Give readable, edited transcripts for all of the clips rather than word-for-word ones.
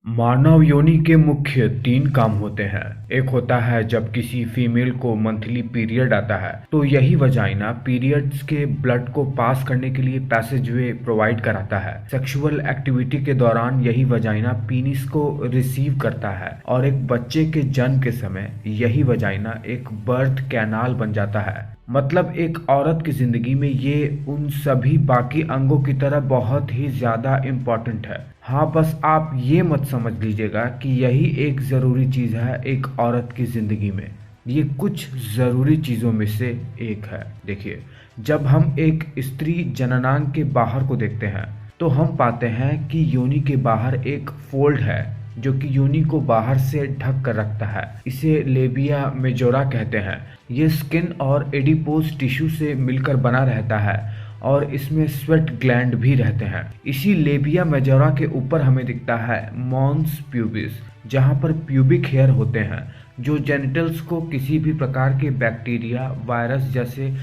मानव योनि के मुख्य 3 काम होते हैं। एक होता है जब किसी फीमेल को मंथली पीरियड आता है तो यही वजाइना पीरियड्स के ब्लड को पास करने के लिए पैसेजवे प्रोवाइड कराता है। सेक्सुअल एक्टिविटी के दौरान यही वजाइना पीनिस को रिसीव करता है और एक बच्चे के जन्म के समय यही वजाइना एक बर्थ कैनाल बन जाता है। मतलब एक औरत की जिंदगी में ये उन सभी बाकी अंगों की तरह बहुत ही ज्यादा इम्पोर्टेंट है। हाँ, बस आप ये मत समझ लीजिएगा कि यही एक ज़रूरी चीज़ है एक औरत की ज़िंदगी में। ये कुछ ज़रूरी चीज़ों में से एक है। देखिए, जब हम एक स्त्री जननांग के बाहर को देखते हैं तो हम पाते हैं कि योनि के बाहर एक फोल्ड है जो कि योनि को बाहर से ढक कर रखता है। इसे लेबिया मेजोरा कहते हैं। ये स्किन और एडिपोज टिश्यू से मिलकर बना रहता है और इसमें स्वेट ग्लैंड भी रहते हैं। इसी लेबिया मेजोरा के ऊपर हमें दिखता है मॉन्स प्यूबिस, जहां पर प्यूबिक हेयर होते हैं जो जेनिटल्स को किसी भी प्रकार के बैक्टीरिया, वायरस जैसे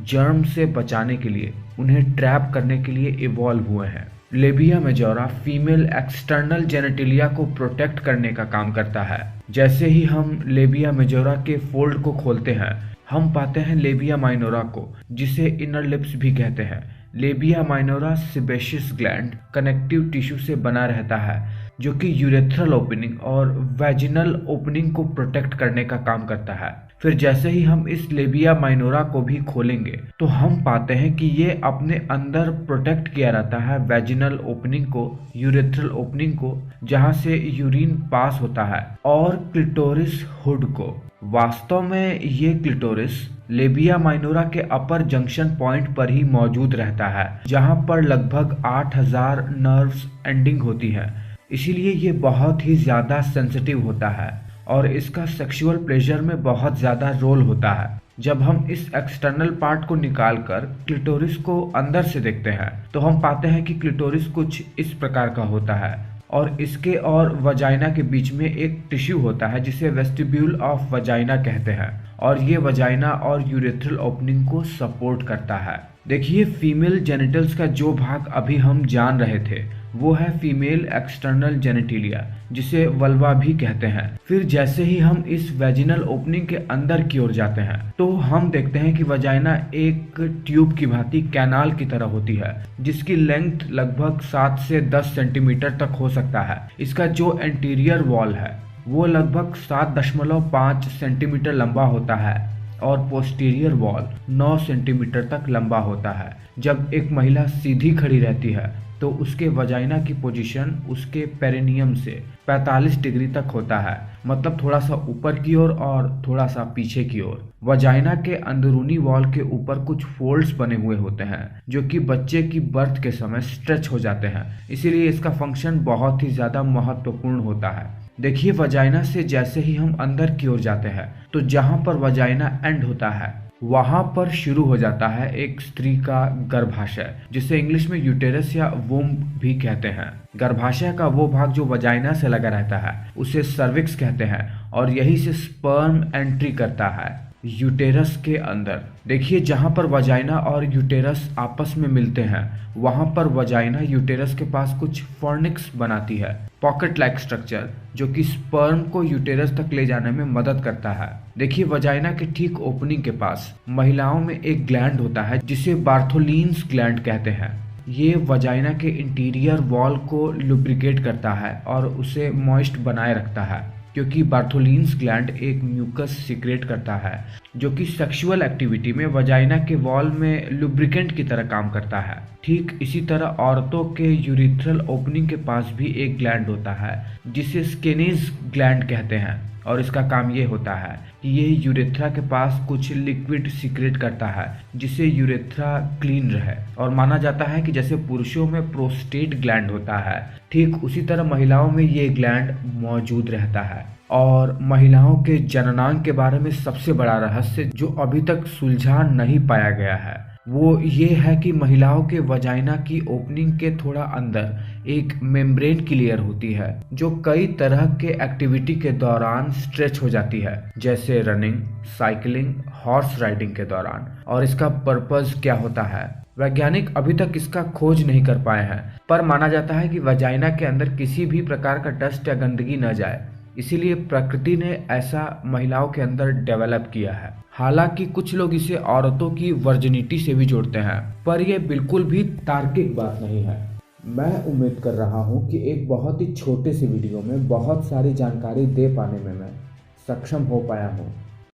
जर्म से बचाने के लिए, उन्हें ट्रैप करने के लिए इवॉल्व हुए हैं। Labia majora female external genitalia को प्रोटेक्ट करने का काम करता है। जैसे ही हम लेबिया मेजोरा के फोल्ड को खोलते हैं हम पाते हैं लेबिया माइनोरा को, जिसे इनर लिप्स भी कहते हैं। Labia minora sebaceous gland connective tissue से बना रहता है जो कि यूरेथ्रल ओपनिंग और वैजिनल ओपनिंग को प्रोटेक्ट करने का काम करता है। फिर जैसे ही हम इस लेबिया माइनोरा को भी खोलेंगे तो हम पाते हैं कि ये अपने अंदर प्रोटेक्ट किया रहता है वैजिनल ओपनिंग को, यूरेथ्रल ओपनिंग को, जहां से यूरिन पास होता है, और क्लिटोरिस हुड को। वास्तव में ये क्लिटोरिस लेबिया माइनोरा के अपर जंक्शन पॉइंट पर ही मौजूद रहता है, जहां पर लगभग 8000 नर्व्स एंडिंग होती है। इसीलिए ये बहुत ही ज़्यादा सेंसिटिव होता है और इसका सेक्सुअल प्लेजर में बहुत ज़्यादा रोल होता है। जब हम इस एक्सटर्नल पार्ट को निकालकर क्लिटोरिस को अंदर से देखते हैं तो हम पाते हैं कि क्लिटोरिस कुछ इस प्रकार का होता है और इसके और वजाइना के बीच में एक टिश्यू होता है जिसे वेस्टिब्यूल ऑफ वजाइना कहते हैं, और ये वजाइना और यूरेथ्रल ओपनिंग को सपोर्ट करता है। देखिए, फीमेल जेनिटल्स का जो भाग अभी हम जान रहे थे वो है फीमेल एक्सटर्नल जेनेटिलिया, जिसे वल्वा भी कहते हैं। फिर जैसे ही हम इस वैजिनल ओपनिंग के अंदर की ओर जाते हैं तो हम देखते हैं कि वजाइना एक ट्यूब की भांति कैनाल की तरह होती है, जिसकी लेंथ लगभग 7 से 10 सेंटीमीटर तक हो सकता है। इसका जो एंटीरियर वॉल है वो लगभग 7.5 सेंटीमीटर लंबा होता है और पोस्टीरियर वॉल 9 सेंटीमीटर तक लंबा होता है। जब एक महिला सीधी खड़ी रहती है तो उसके वजाइना की पोजीशन उसके पेरिनियम से 45 डिग्री तक होता है, मतलब थोड़ा सा ऊपर की ओर और थोड़ा सा पीछे की ओर। वजाइना के अंदरूनी वॉल के ऊपर कुछ फोल्ड्स बने हुए होते हैं जो कि बच्चे की बर्थ के समय स्ट्रेच हो जाते हैं, इसीलिए इसका फंक्शन बहुत ही ज़्यादा महत्वपूर्ण होता है। देखिए, वजाइना से जैसे ही हम अंदर की ओर जाते हैं तो जहाँ पर वजाइना एंड होता है वहां पर शुरू हो जाता है एक स्त्री का गर्भाशय, जिसे इंग्लिश में यूटेरस या वोम्ब भी कहते हैं। गर्भाशय का वो भाग जो वजाइना से लगा रहता है उसे सर्विक्स कहते हैं और यही से स्पर्म एंट्री करता है यूटेरस के अंदर। देखिए, जहां पर वजाइना और यूटेरस आपस में मिलते हैं वहां पर वजाइना यूटेरस के पास कुछ फॉर्निक्स बनाती है, पॉकेट लाइक स्ट्रक्चर, जो कि स्पर्म को यूटेरस तक ले जाने में मदद करता है। देखिए, वजाइना के ठीक ओपनिंग के पास महिलाओं में एक ग्लैंड होता है जिसे बार्थोलिन्स ग्लैंड कहते हैं। ये वजाइना के इंटीरियर वॉल को लुब्रिकेट करता है और उसे मॉइस्ट बनाए रखता है, क्योंकि बार्थोलिन्स ग्लैंड एक म्यूकस सीक्रेट करता है जो कि सेक्सुअल एक्टिविटी में वजाइना के वॉल में लुब्रिकेंट की तरह काम करता है। ठीक इसी तरह औरतों के यूरिथ्रल ओपनिंग के पास भी एक ग्लैंड होता है जिसे स्केनेज ग्लैंड कहते हैं, और इसका काम ये होता है कि ये यूरेथ्रा के पास कुछ लिक्विड सीक्रेट करता है जिससे यूरेथ्रा क्लीन रहे। और माना जाता है कि जैसे पुरुषों में प्रोस्टेट ग्लैंड होता है, ठीक उसी तरह महिलाओं में ये ग्लैंड मौजूद रहता है। और महिलाओं के जननांग के बारे में सबसे बड़ा रहस्य जो अभी तक सुलझा नहीं पाया गया है वो ये है कि महिलाओं के वजाइना की ओपनिंग के थोड़ा अंदर एक मेम्ब्रेन की लेयर होती है जो कई तरह के एक्टिविटी के दौरान स्ट्रेच हो जाती है, जैसे रनिंग, साइकिलिंग, हॉर्स राइडिंग के दौरान। और इसका पर्पस क्या होता है? वैज्ञानिक अभी तक इसका खोज नहीं कर पाए हैं, पर माना जाता है कि वजाइना के अंदर किसी भी प्रकार का डस्ट या गंदगी न जाए, इसीलिए प्रकृति ने ऐसा महिलाओं के अंदर डेवलप किया है। हालांकि कुछ लोग इसे औरतों की वर्जिनिटी से भी जोड़ते हैं, पर यह बिल्कुल भी तार्किक बात नहीं है। मैं उम्मीद कर रहा हूँ कि एक बहुत ही छोटे से वीडियो में बहुत सारी जानकारी दे पाने में मैं सक्षम हो पाया हूँ।